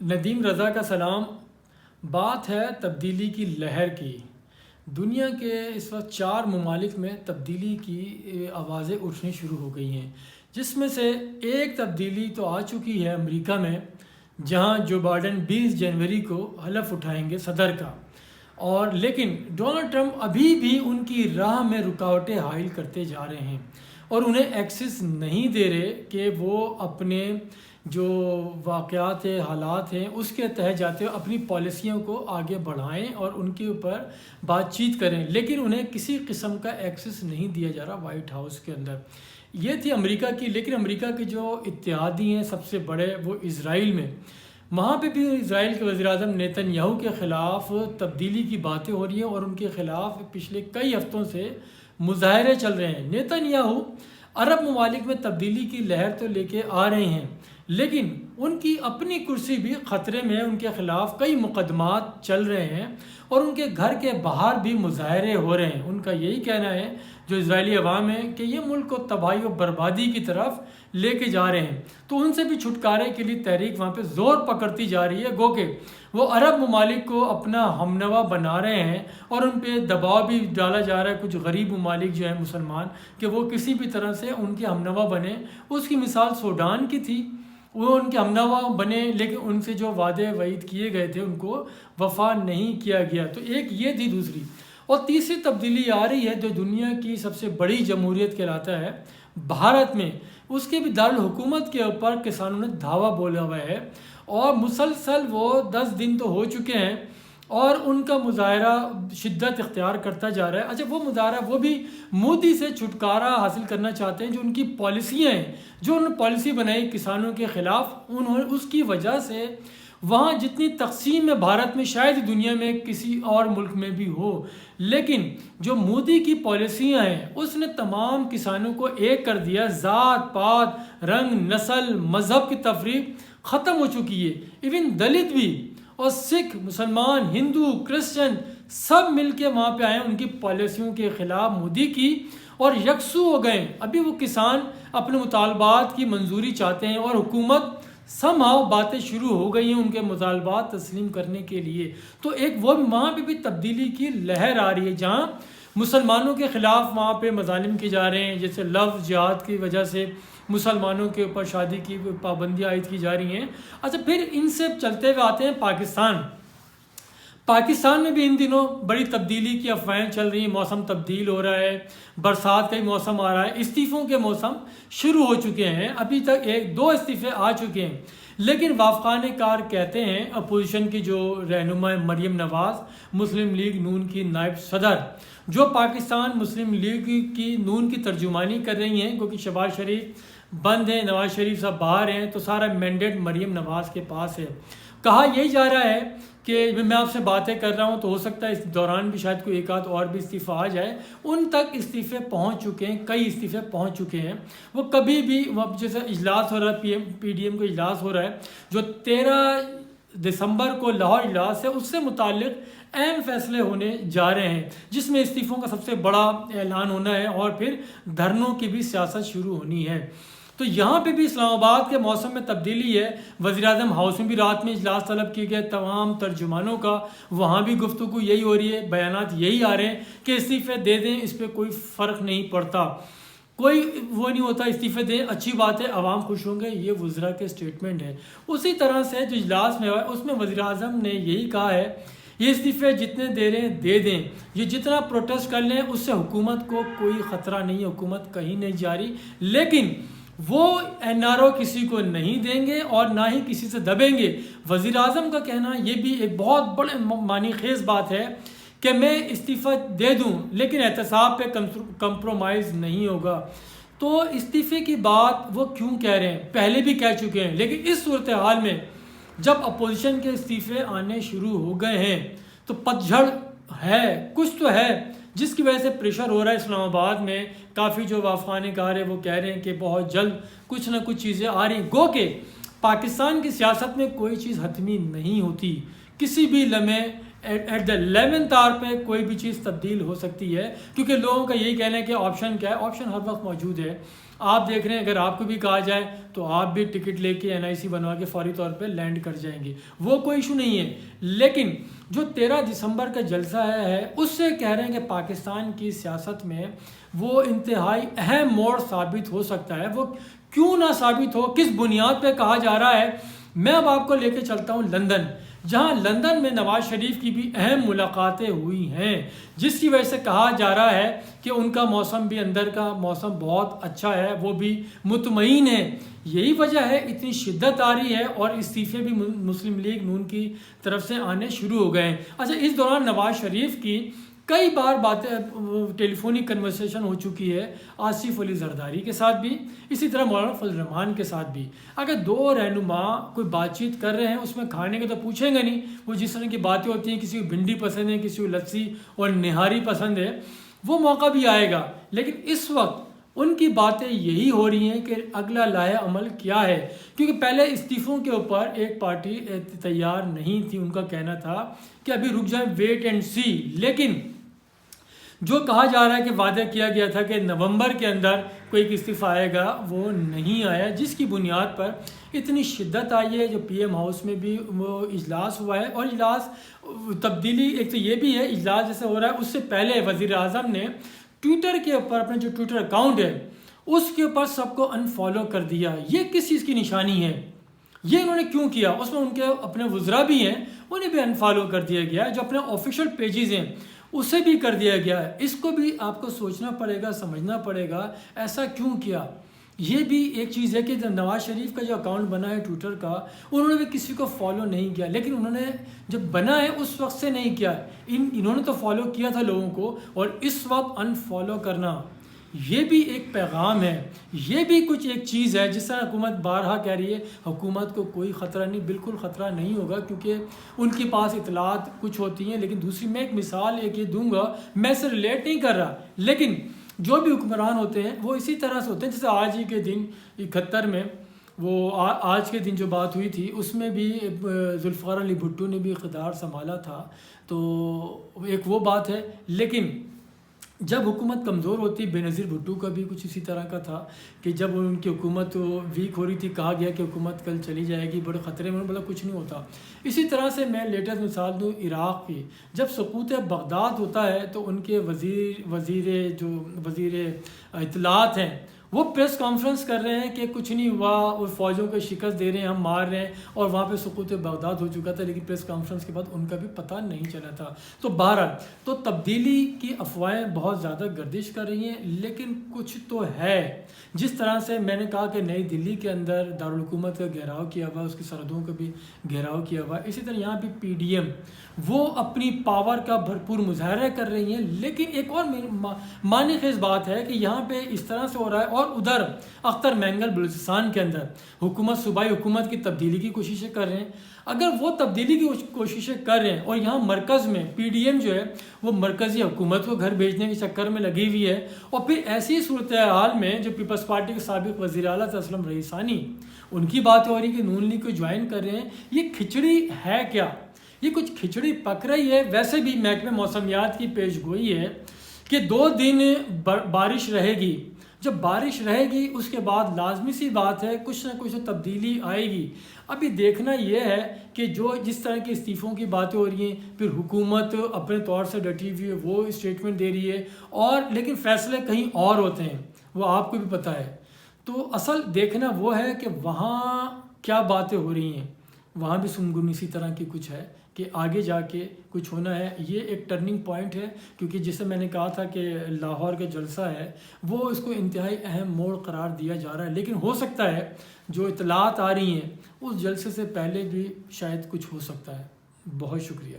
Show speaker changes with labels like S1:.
S1: ندیم رضا کا سلام۔ بات ہے تبدیلی کی لہر کی۔ دنیا کے اس وقت 4 ممالک میں تبدیلی کی آوازیں اٹھنی شروع ہو گئی ہیں، جس میں سے ایک تبدیلی تو آ چکی ہے امریکہ میں، جہاں جو بائیڈن 20 جنوری کو حلف اٹھائیں گے صدر کا، اور لیکن ڈونلڈ ٹرمپ ابھی بھی ان کی راہ میں رکاوٹیں حائل کرتے جا رہے ہیں اور انہیں ایکسس نہیں دے رہے کہ وہ اپنے جو واقعات حالات ہیں اس کے تحت جاتے ہوئے اپنی پالیسیوں کو آگے بڑھائیں اور ان کے اوپر بات چیت کریں، لیکن انہیں کسی قسم کا ایکسس نہیں دیا جا رہا وائٹ ہاؤس کے اندر۔ یہ تھی امریکہ کی، لیکن امریکہ کے جو اتحادی ہیں سب سے بڑے وہ اسرائیل میں، وہاں پہ بھی اسرائیل کے وزیر اعظم نیتن یاہو کے خلاف تبدیلی کی باتیں ہو رہی ہیں اور ان کے خلاف پچھلے کئی ہفتوں سے مظاہرے چل رہے ہیں۔ نیتن یاہو عرب ممالک میں تبدیلی کی لہر تو لے کے آ رہے ہیں، لیکن ان کی اپنی کرسی بھی خطرے میں ہے، ان کے خلاف کئی مقدمات چل رہے ہیں اور ان کے گھر کے باہر بھی مظاہرے ہو رہے ہیں۔ ان کا یہی کہنا ہے جو اسرائیلی عوام ہے کہ یہ ملک کو تباہی و بربادی کی طرف لے کے جا رہے ہیں، تو ان سے بھی چھٹکارے کے لیے تحریک وہاں پہ زور پکڑتی جا رہی ہے، گو کہ وہ عرب ممالک کو اپنا ہمنوا بنا رہے ہیں اور ان پہ دباؤ بھی ڈالا جا رہا ہے کچھ غریب ممالک جو ہیں مسلمان، کہ وہ کسی بھی طرح سے ان کے ہمنوا بنے۔ اس کی مثال سوڈان کی تھی، وہ ان کے ہمنوا بنے لیکن ان سے جو وعدے وعید کیے گئے تھے ان کو وفا نہیں کیا گیا۔ تو ایک یہ تھی، دوسری اور تیسری تبدیلی آ رہی ہے جو دنیا کی سب سے بڑی جمہوریت کہلاتا ہے بھارت میں، اس کے بھی دارالحکومت کے اوپر کسانوں نے دھاوا بولا ہوا ہے اور مسلسل وہ 10 دن تو ہو چکے ہیں اور ان کا مظاہرہ شدت اختیار کرتا جا رہا ہے۔ اچھا، وہ مظاہرہ وہ بھی مودی سے چھٹکارا حاصل کرنا چاہتے ہیں، جو ان کی پالیسیاں ہیں، جو انہوں نے پالیسی بنائی کسانوں کے خلاف، انہوں نے اس کی وجہ سے وہاں جتنی تقسیم ہے بھارت میں شاید دنیا میں کسی اور ملک میں بھی ہو، لیکن جو مودی کی پالیسیاں ہیں اس نے تمام کسانوں کو ایک کر دیا۔ ذات پات، رنگ، نسل، مذہب کی تفریق ختم ہو چکی ہے۔ ایون دلت بھی اور سکھ، مسلمان، ہندو، کرسچن سب مل کے وہاں پہ آئے ان کی پالیسیوں کے خلاف مودی کی اور یکسو ہو گئے۔ ابھی وہ کسان اپنے مطالبات کی منظوری چاہتے ہیں اور حکومت سمہاؤ باتیں شروع ہو گئی ہیں ان کے مطالبات تسلیم کرنے کے لیے۔ تو ایک وہ وہاں پہ بھی تبدیلی کی لہر آ رہی ہے، جہاں مسلمانوں کے خلاف وہاں پہ مظالم کیے جا رہے ہیں، جیسے لفظ جہاد کی وجہ سے مسلمانوں کے اوپر شادی کی پابندیاں عائد کی جا رہی ہیں۔ اچھا، پھر ان سے چلتے ہوئے آتے ہیں پاکستان میں بھی ان دنوں بڑی تبدیلی کی افواہیں چل رہی ہیں، موسم تبدیل ہو رہا ہے، برسات کا ہی موسم آ رہا ہے، استعفوں کے موسم شروع ہو چکے ہیں، ابھی تک 1-2 استعفے آ چکے ہیں، لیکن وافقان کار کہتے ہیں اپوزیشن کی جو رہنما مریم نواز، مسلم لیگ نون کی نائب صدر، جو پاکستان مسلم لیگ کی نون کی ترجمانی کر رہی ہیں، کیونکہ شہباز شریف بند ہیں، نواز شریف صاحب باہر ہیں، تو سارا مینڈیٹ مریم نواز کے پاس ہے۔ کہا یہی جا رہا ہے کہ میں آپ سے باتیں کر رہا ہوں تو ہو سکتا ہے اس دوران بھی شاید کوئی ایک آدھ اور بھی استعفیٰ آ جائے۔ ان تک استعفے پہنچ چکے ہیں، کئی استعفے پہنچ چکے ہیں۔ وہ کبھی بھی جیسے اجلاس ہو رہا ہے، پی ڈی ایم کا اجلاس ہو رہا ہے جو 13 دسمبر کو لاہور اجلاس ہے، اس سے متعلق اہم فیصلے ہونے جا رہے ہیں، جس میں استعفوں کا سب سے بڑا اعلان ہونا ہے اور پھر دھرنوں کی بھی سیاست شروع ہونی ہے۔ تو یہاں پہ بھی اسلام آباد کے موسم میں تبدیلی ہے۔ وزیر اعظم ہاؤس میں بھی رات میں اجلاس طلب کیے گئے تمام ترجمانوں کا، وہاں بھی گفتگو یہی ہو رہی ہے، بیانات یہی آ رہے ہیں کہ استعفے دے دیں، اس پہ کوئی فرق نہیں پڑتا، کوئی وہ نہیں ہوتا، استعفے دیں اچھی بات ہے، عوام خوش ہوں گے، یہ وزراء کے اسٹیٹمنٹ ہے۔ اسی طرح سے جو اجلاس میں ہوا ہے اس میں وزیر اعظم نے یہی کہا ہے یہ استعفے جتنے دے رہے ہیں دے دیں، یہ جتنا پروٹیسٹ کر لیں اس سے حکومت کو کوئی خطرہ نہیں ہے، حکومت کہیں نہیں جا رہی، لیکن وہ این آر او کسی کو نہیں دیں گے اور نہ ہی کسی سے دبیں گے۔ وزیر اعظم کا کہنا یہ بھی ایک بہت بڑے معنی خیز بات ہے کہ میں استعفیٰ دے دوں لیکن احتساب پہ کمپرومائز نہیں ہوگا۔ تو استعفے کی بات وہ کیوں کہہ رہے ہیں؟ پہلے بھی کہہ چکے ہیں، لیکن اس صورتحال میں جب اپوزیشن کے استعفے آنے شروع ہو گئے ہیں تو پتجھڑ ہے، کچھ تو ہے جس کی وجہ سے پریشر ہو رہا ہے اسلام آباد میں۔ کافی جو وافقان کار ہیں وہ کہہ رہے ہیں کہ بہت جلد کچھ نہ کچھ چیزیں آ رہی ہیں، گو کہ پاکستان کی سیاست میں کوئی چیز حتمی نہیں ہوتی، کسی بھی لمحے ایٹ دا 11th آور پہ کوئی بھی چیز تبدیل ہو سکتی ہے، کیونکہ لوگوں کا یہی کہنا ہے کہ آپشن کیا ہے، آپشن ہر وقت موجود ہے۔ آپ دیکھ رہے ہیں اگر آپ کو بھی کہا جائے تو آپ بھی ٹکٹ لے کے NIC بنوا کے فوری طور پہ لینڈ کر جائیں گے، وہ کوئی ایشو نہیں ہے۔ لیکن جو 13 دسمبر کا جلسہ ہے اس سے کہہ رہے ہیں کہ پاکستان کی سیاست میں وہ انتہائی اہم موڑ ثابت ہو سکتا ہے۔ وہ کیوں نہ ثابت ہو، کس بنیاد پہ کہا جا رہا ہے؟ میں اب آپ کو لے کے چلتا ہوں لندن، جہاں لندن میں نواز شریف کی بھی اہم ملاقاتیں ہوئی ہیں، جس کی وجہ سے کہا جا رہا ہے کہ ان کا موسم بھی، اندر کا موسم بہت اچھا ہے، وہ بھی مطمئن ہے۔ یہی وجہ ہے ٹھنڈی شدت آ رہی ہے اور استعفے بھی مسلم لیگ نون کی طرف سے آنے شروع ہو گئے ہیں۔ اچھا، اس دوران نواز شریف کی کئی بار باتیں ٹیلی فونک کنورسیشن ہو چکی ہے آصف علی زرداری کے ساتھ بھی، اسی طرح مولانا فضل الرحمان کے ساتھ بھی۔ اگر دو رہنما کوئی بات چیت کر رہے ہیں اس میں کھانے کے تو پوچھیں گے نہیں، وہ جس طرح کی باتیں ہوتی ہیں، کسی کو بھنڈی پسند ہے، کسی کو لسی اور نہاری پسند ہے، وہ موقع بھی آئے گا۔ لیکن اس وقت ان کی باتیں یہی ہو رہی ہیں کہ اگلا لائحہ عمل کیا ہے، کیونکہ پہلے استعفوں کے اوپر ایک پارٹی تیار نہیں تھی، ان کا کہنا تھا کہ ابھی رک جائیں، ویٹ اینڈ سی۔ لیکن جو کہا جا رہا ہے کہ وعدہ کیا گیا تھا کہ نومبر کے اندر کوئی ایک استعفیٰ آئے گا، وہ نہیں آیا، جس کی بنیاد پر اتنی شدت آئی ہے۔ جو PM ہاؤس میں بھی وہ اجلاس ہوا ہے، اور اجلاس تبدیلی ایک تو یہ بھی ہے، اجلاس جیسے ہو رہا ہے اس سے پہلے وزیر اعظم نے ٹویٹر کے اوپر اپنے جو ٹویٹر اکاؤنٹ ہے اس کے اوپر سب کو انفالو کر دیا۔ یہ کس چیز کی نشانی ہے؟ یہ انہوں نے کیوں کیا؟ اس میں ان کے اپنے وزراء بھی ہیں، انہیں بھی انفالو کر دیا گیا ہے، جو اپنے آفیشیل پیجز ہیں اسے بھی کر دیا گیا ہے۔ اس کو بھی آپ کو سوچنا پڑے گا، سمجھنا پڑے گا ایسا کیوں کیا۔ یہ بھی ایک چیز ہے کہ نواز شریف کا جو اکاؤنٹ بنا ہے ٹویٹر کا، انہوں نے بھی کسی کو فالو نہیں کیا، لیکن انہوں نے جب بنا ہے اس وقت سے نہیں کیا، انہوں نے تو فالو کیا تھا لوگوں کو، اور اس وقت انفالو کرنا یہ بھی ایک پیغام ہے، یہ بھی کچھ ایک چیز ہے۔ جس طرح حکومت بارہا کہہ رہی ہے حکومت کو کوئی خطرہ نہیں، بالکل خطرہ نہیں ہوگا، کیونکہ ان کے پاس اطلاعات کچھ ہوتی ہیں۔ لیکن دوسری میں ایک مثال ایک یہ دوں گا، میں اسے ریلیٹ نہیں کر رہا، لیکن جو بھی حکمران ہوتے ہیں وہ اسی طرح سے ہوتے ہیں۔ جیسے آج ہی کے دن 71 میں وہ آج کے دن جو بات ہوئی تھی اس میں بھی ذوالفقار علی بھٹو نے بھی اقتدار سنبھالا تھا، تو ایک وہ بات ہے۔ لیکن جب حکومت کمزور ہوتی، بے نظیر بھٹو کا بھی کچھ اسی طرح کا تھا کہ جب ان کی حکومت ویک ہو رہی تھی، کہا گیا کہ حکومت کل چلی جائے گی، بڑے خطرے میں، بولا کچھ نہیں ہوتا۔ اسی طرح سے میں لیٹسٹ مثال دوں عراق کی، جب سقوط بغداد ہوتا ہے تو ان کے وزیر اطلاعات ہیں وہ پریس کانفرنس کر رہے ہیں کہ کچھ نہیں ہوا، اور فوجوں کو شکست دے رہے ہیں، ہم مار رہے ہیں، اور وہاں پہ سقوط بغداد ہو چکا تھا، لیکن پریس کانفرنس کے بعد ان کا بھی پتہ نہیں چلا تھا۔ تو بہرحال تو تبدیلی کی افواہیں بہت زیادہ گردش کر رہی ہیں، لیکن کچھ تو ہے۔ جس طرح سے میں نے کہا کہ نئی دلی کے اندر دارالحکومت کا گھیراؤ کیا ہوا، اس کی سرحدوں کا بھی گھیراؤ کیا ہوا، اسی طرح یہاں بھی PDM وہ اپنی پاور کا بھرپور مظاہرہ کر رہی ہیں۔ لیکن ایک اور معنی خیز بات ہے کہ یہاں پہ اس طرح سے ہو رہا ہے، اور ادھر اختر مینگل بلوچستان کے اندر حکومت، صوبائی حکومت کی تبدیلی کی کوششیں کر رہے ہیں۔ اگر وہ تبدیلی کی کوششیں کر رہے ہیں اور یہاں مرکز میں PDM جو ہے وہ مرکزی حکومت کو گھر بھیجنے کے چکر میں لگی ہوئی ہے، اور پھر ایسی صورتحال میں جو پیپلز پارٹی کے سابق وزیر اعلیٰ تھے اسلم رئیسانی، ان کی بات ہو رہی کہ نون لیگ کو جوائن کر رہے ہیں، یہ کھچڑی ہے کیا؟ یہ کچھ کھچڑی پک رہی ہے۔ ویسے بھی محکمہ موسمیات کی پیش گوئی ہے کہ 2 دن بارش رہے گی، جب بارش رہے گی اس کے بعد لازمی سی بات ہے کچھ نہ کچھ تبدیلی آئے گی۔ ابھی دیکھنا یہ ہے کہ جو جس طرح کے استعفوں کی باتیں ہو رہی ہیں، پھر حکومت اپنے طور سے ڈٹی ہوئی ہے، وہ اسٹیٹمنٹ دے رہی ہے، اور لیکن فیصلے کہیں اور ہوتے ہیں، وہ آپ کو بھی پتہ ہے۔ تو اصل دیکھنا وہ ہے کہ وہاں کیا باتیں ہو رہی ہیں، وہاں بھی سنگن اسی طرح کی کچھ ہے کہ آگے جا کے کچھ ہونا ہے۔ یہ ایک ٹرننگ پوائنٹ ہے، کیونکہ جسے میں نے کہا تھا کہ لاہور کا جلسہ ہے وہ اس کو انتہائی اہم موڑ قرار دیا جا رہا ہے، لیکن ہو سکتا ہے جو اطلاعات آ رہی ہیں اس جلسے سے پہلے بھی شاید کچھ ہو سکتا ہے۔ بہت شکریہ۔